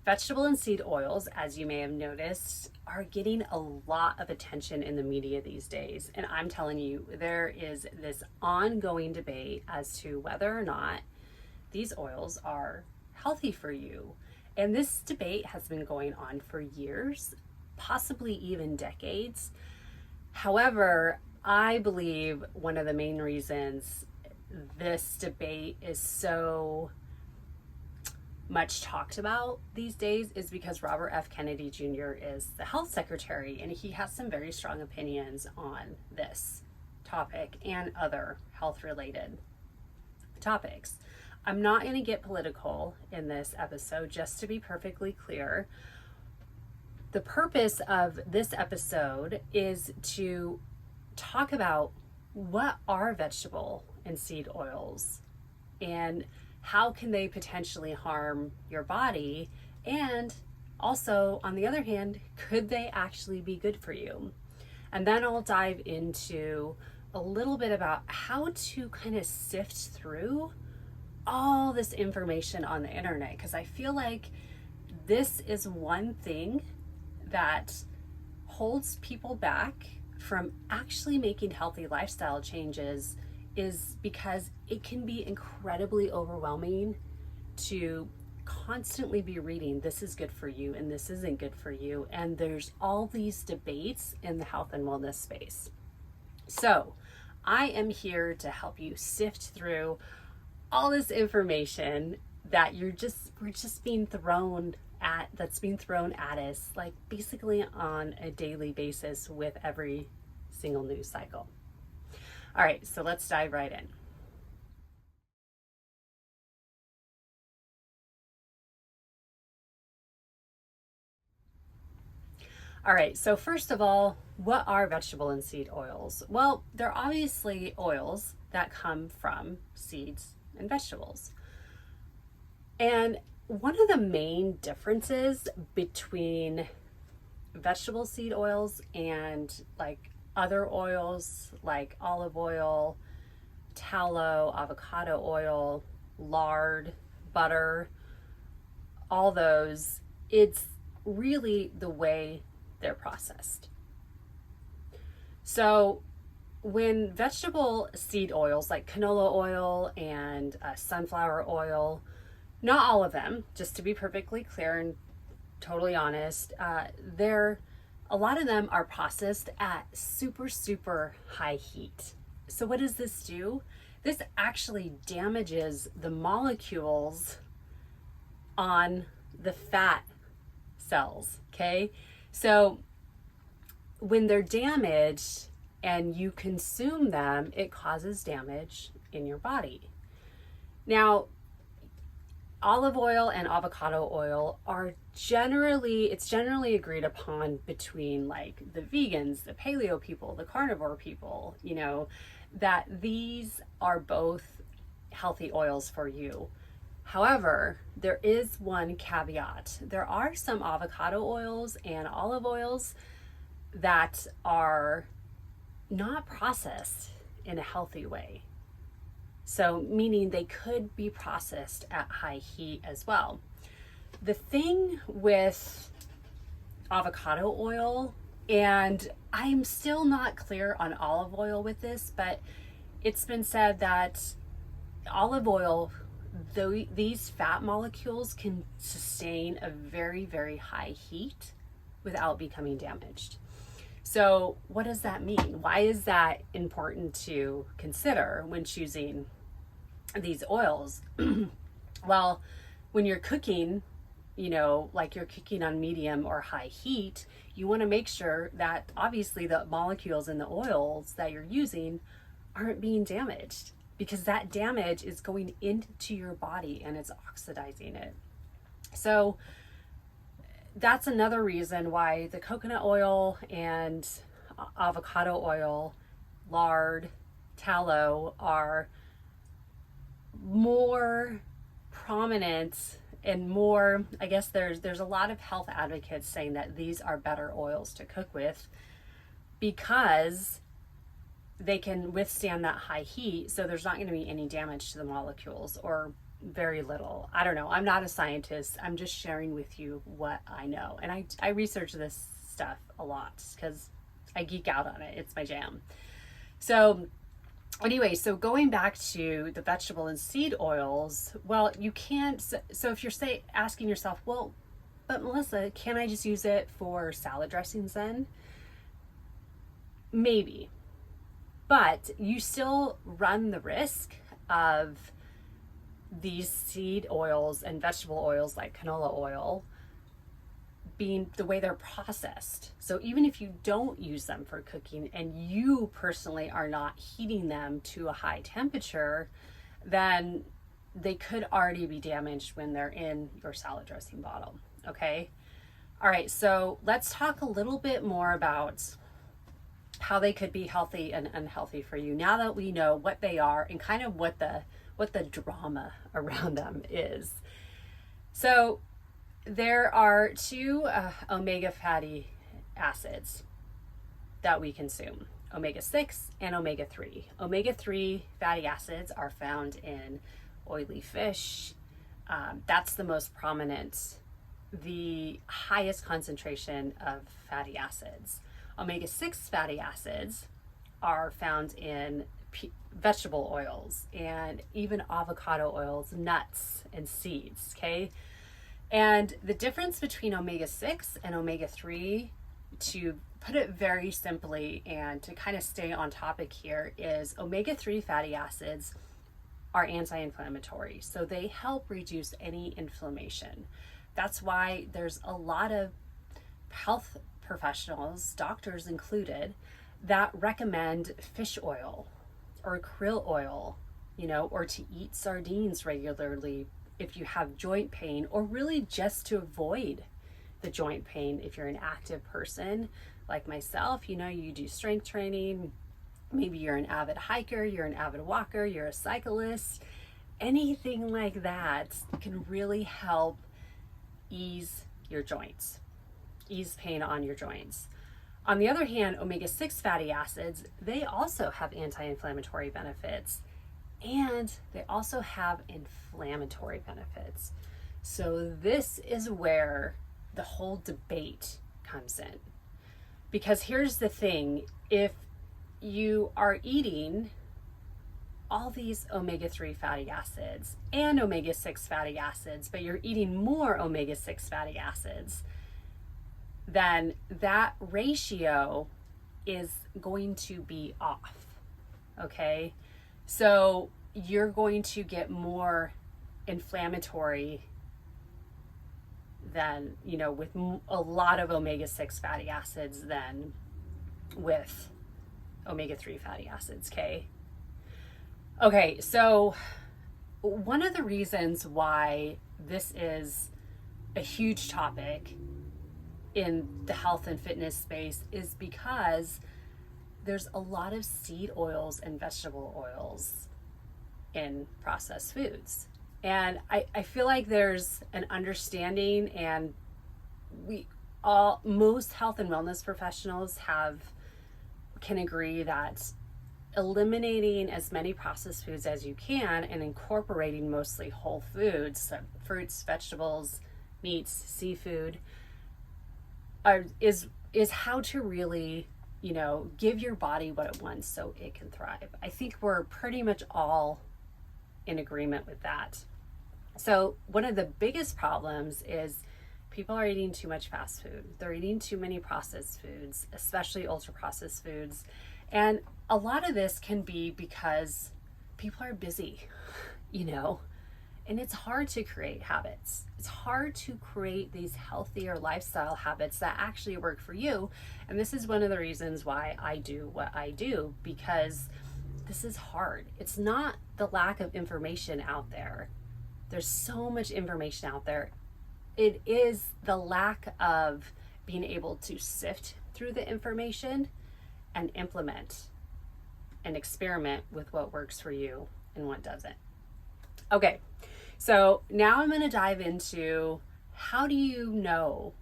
Vegetable and seed oils, as you may have noticed, are getting a lot of attention in the media these days. And I'm telling you, there is this ongoing debate as to whether or not these oils are healthy for you. And this debate has been going on for years, possibly even decades. However, I believe one of the main reasons this debate is so much talked about these days is because Robert F. Kennedy Jr. is the health secretary, and he has some very strong opinions on this topic and other health related topics. I'm not going to get political in this episode, just to be perfectly clear. The purpose of this episode is to talk about what are vegetable and seed oils and how can they potentially harm your body, and also, on the other hand, could they actually be good for you? And then I'll dive into a little bit about how to kind of sift through all this information on the internet, because I feel like this is one thing that holds people back from actually making healthy lifestyle changes, is because it can be incredibly overwhelming to constantly be reading this is good for you and this isn't good for you, and there's all these debates in the health and wellness space. So I am here to help you sift through all this information that we're just being thrown at, that's being thrown at us like basically on a daily basis with every single news cycle. All right, so let's dive right in. All right, so first of all, what are vegetable and seed oils? Well, they're obviously oils that come from seeds and vegetables. And one of the main differences between vegetable seed oils and like other oils like olive oil, tallow, avocado oil, lard, butter, all those, it's really the way they're processed. So when vegetable seed oils like canola oil and sunflower oil, not all of them, just to be perfectly clear and totally honest, a lot of them are processed at super high heat. So what does this do? This actually damages the molecules on the fat cells, okay? So when they're damaged and you consume them, it causes damage in your body. Now, olive oil and avocado oil are generally agreed upon between like the vegans, the paleo people, the carnivore people, that these are both healthy oils for you. However, there is one caveat. There are some avocado oils and olive oils that are not processed in a healthy way. So meaning they could be processed at high heat as well. The thing with avocado oil, and I'm still not clear on olive oil with this, but it's been said that olive oil, though these fat molecules can sustain a very high heat without becoming damaged. So what does that mean? Why is that important to consider when choosing these oils? Well, when you're cooking, like you're cooking on medium or high heat, you want to make sure that obviously the molecules in the oils that you're using aren't being damaged, because that damage is going into your body and it's oxidizing it. So that's another reason why the coconut oil and avocado oil, lard, tallow are more prominent and more, I guess there's a lot of health advocates saying that these are better oils to cook with because they can withstand that high heat, so there's not going to be any damage to the molecules or very little. I don't know. I'm not a scientist. I'm just sharing with you what I know. And I research this stuff a lot because I geek out on it. It's my jam. So anyway, so going back to the vegetable and seed oils, well, you can't. So if you're asking yourself, well, but Melissa, can I just use it for salad dressings then? Maybe. But you still run the risk of these seed oils and vegetable oils like canola oil being the way they're processed. So even if you don't use them for cooking and you personally are not heating them to a high temperature, then they could already be damaged when they're in your salad dressing bottle. Okay. All right. So let's talk a little bit more about how they could be healthy and unhealthy for you now that we know what they are and kind of what the drama around them is. So there are two omega fatty acids that we consume, omega-6 and omega-3. Omega-3 fatty acids are found in oily fish. That's the most prominent, the highest concentration of fatty acids. Omega-6 fatty acids are found in vegetable oils and even avocado oils, nuts, and seeds, okay? And the difference between omega-6 and omega-3, to put it very simply and to kind of stay on topic here, is omega-3 fatty acids are anti-inflammatory. So they help reduce any inflammation. That's why there's a lot of health professionals, doctors included, that recommend fish oil or krill oil, or to eat sardines regularly if you have joint pain, or really just to avoid the joint pain if you're an active person like myself. You do strength training, maybe you're an avid hiker, you're an avid walker, you're a cyclist, anything like that can really help ease your joints, ease pain on your joints. On the other hand, omega-6 fatty acids, they also have anti-inflammatory benefits, and they also have inflammatory benefits. So this is where the whole debate comes in. Because here's the thing, if you are eating all these omega-3 fatty acids and omega-6 fatty acids, but you're eating more omega-6 fatty acids, then that ratio is going to be off, okay? So you're going to get more inflammatory than, with a lot of omega-6 fatty acids than with omega-3 fatty acids, okay? Okay, so one of the reasons why this is a huge topic in the health and fitness space is because there's a lot of seed oils and vegetable oils in processed foods. And I feel like there's an understanding, and most health and wellness professionals can agree that eliminating as many processed foods as you can and incorporating mostly whole foods, so fruits, vegetables, meats, seafood, is how to really, give your body what it wants so it can thrive. I think we're pretty much all in agreement with that. So one of the biggest problems is people are eating too much fast food. They're eating too many processed foods, especially ultra processed foods. And a lot of this can be because people are busy, and it's hard to create habits. It's hard to create these healthier lifestyle habits that actually work for you. And this is one of the reasons why I do what I do, because this is hard. It's not the lack of information out there. There's so much information out there. It is the lack of being able to sift through the information and implement and experiment with what works for you and what doesn't. Okay, so now I'm going to dive into how do you know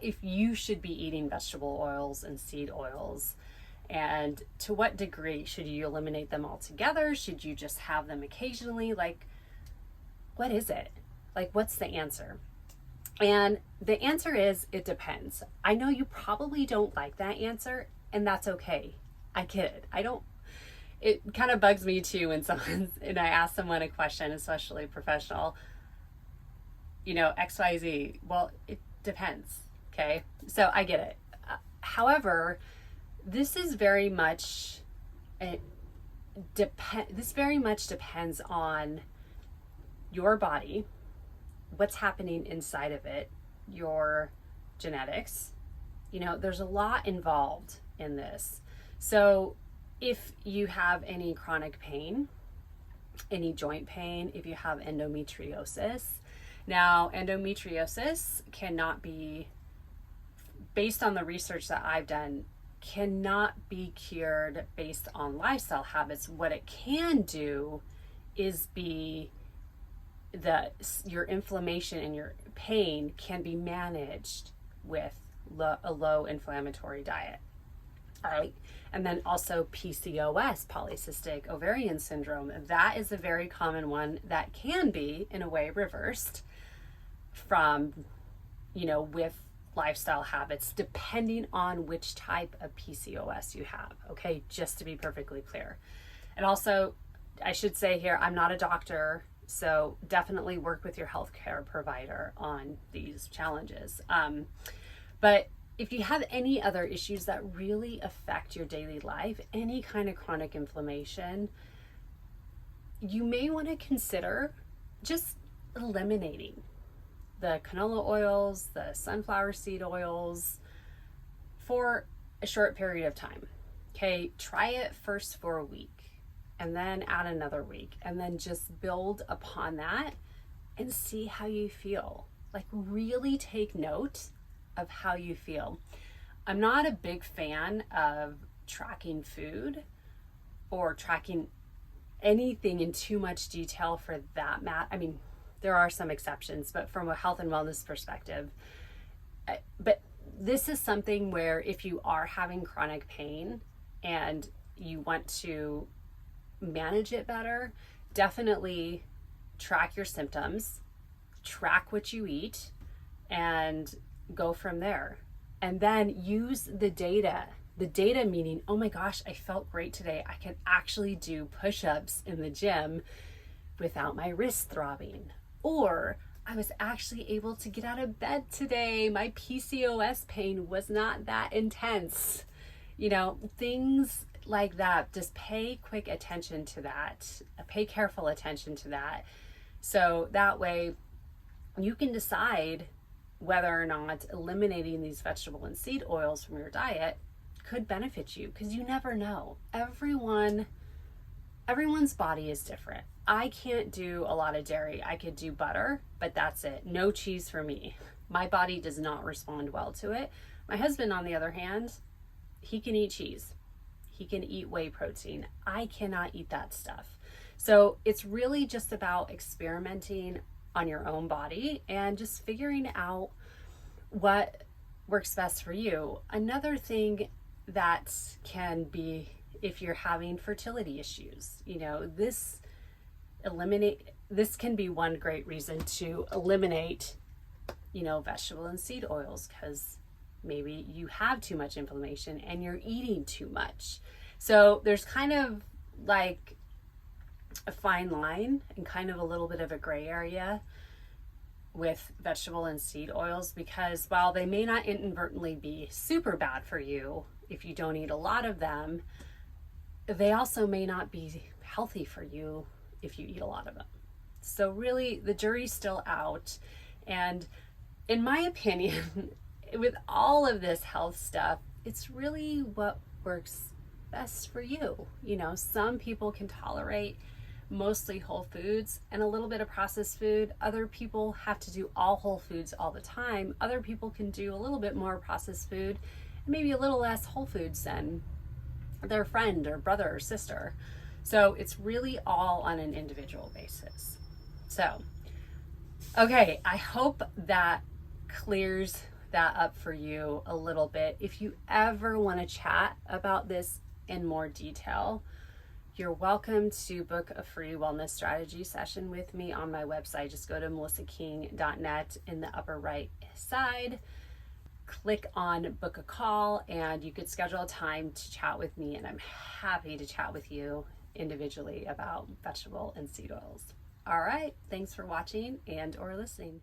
if you should be eating vegetable oils and seed oils, and to what degree should you eliminate them altogether? Should you just have them occasionally? Like, what is it? Like, what's the answer? And the answer is, it depends. I know you probably don't like that answer, and that's okay. I get it. It kind of bugs me too when and I ask someone a question, especially professional, XYZ. Well, it depends. Okay. So I get it. However, this is very much, this very much depends on your body, what's happening inside of it, your genetics. There's a lot involved in this. So if you have any chronic pain, any joint pain, if you have endometriosis, now endometriosis cannot be, based on the research that I've done, cannot be cured based on lifestyle habits. What it can do is be your inflammation and your pain can be managed with a low inflammatory diet. All right. And then also PCOS, polycystic ovarian syndrome. That is a very common one that can be, in a way, reversed from, with lifestyle habits, depending on which type of PCOS you have. Okay. Just to be perfectly clear. And also, I should say here, I'm not a doctor, so definitely work with your healthcare provider on these challenges. But if you have any other issues that really affect your daily life, any kind of chronic inflammation, you may want to consider just eliminating the canola oils, the sunflower seed oils for a short period of time. Okay, try it first for a week and then add another week and then just build upon that and see how you feel. Like, really take note of how you feel. I'm not a big fan of tracking food or tracking anything in too much detail for that matter. I mean, there are some exceptions, but from a health and wellness perspective, but this is something where if you are having chronic pain and you want to manage it better, definitely track your symptoms, track what you eat, and go from there. And then use the data. The data meaning, oh my gosh, I felt great today. I can actually do push-ups in the gym without my wrist throbbing. Or I was actually able to get out of bed today. My PCOS pain was not that intense. Things like that. Just pay quick attention to that. Pay careful attention to that. So that way you can decide whether or not eliminating these vegetable and seed oils from your diet could benefit you, because you never know. Everyone's body is different. I can't do a lot of dairy. I could do butter, but that's it. No cheese for me. My body does not respond well to it. My husband, on the other hand, he can eat cheese. He can eat whey protein. I cannot eat that stuff. So it's really just about experimenting on your own body and just figuring out what works best for you. Another thing that can be, if you're having fertility issues, this can be one great reason to eliminate, vegetable and seed oils, because maybe you have too much inflammation and you're eating too much. So there's kind of like a fine line and kind of a little bit of a gray area with vegetable and seed oils, because while they may not inadvertently be super bad for you if you don't eat a lot of them, they also may not be healthy for you if you eat a lot of them. So really, the jury's still out. And in my opinion, with all of this health stuff, it's really what works best for you. Some people can tolerate mostly whole foods and a little bit of processed food. Other people have to do all whole foods all the time. Other people can do a little bit more processed food and maybe a little less whole foods than their friend or brother or sister. So it's really all on an individual basis. So, okay, I hope that clears that up for you a little bit. If you ever want to chat about this in more detail, You're welcome to book a free wellness strategy session with me on my website. Just go to melissaking.net. In the upper right side, click on book a call, and you could schedule a time to chat with me, and I'm happy to chat with you individually about vegetable and seed oils. All right, thanks for watching and or listening.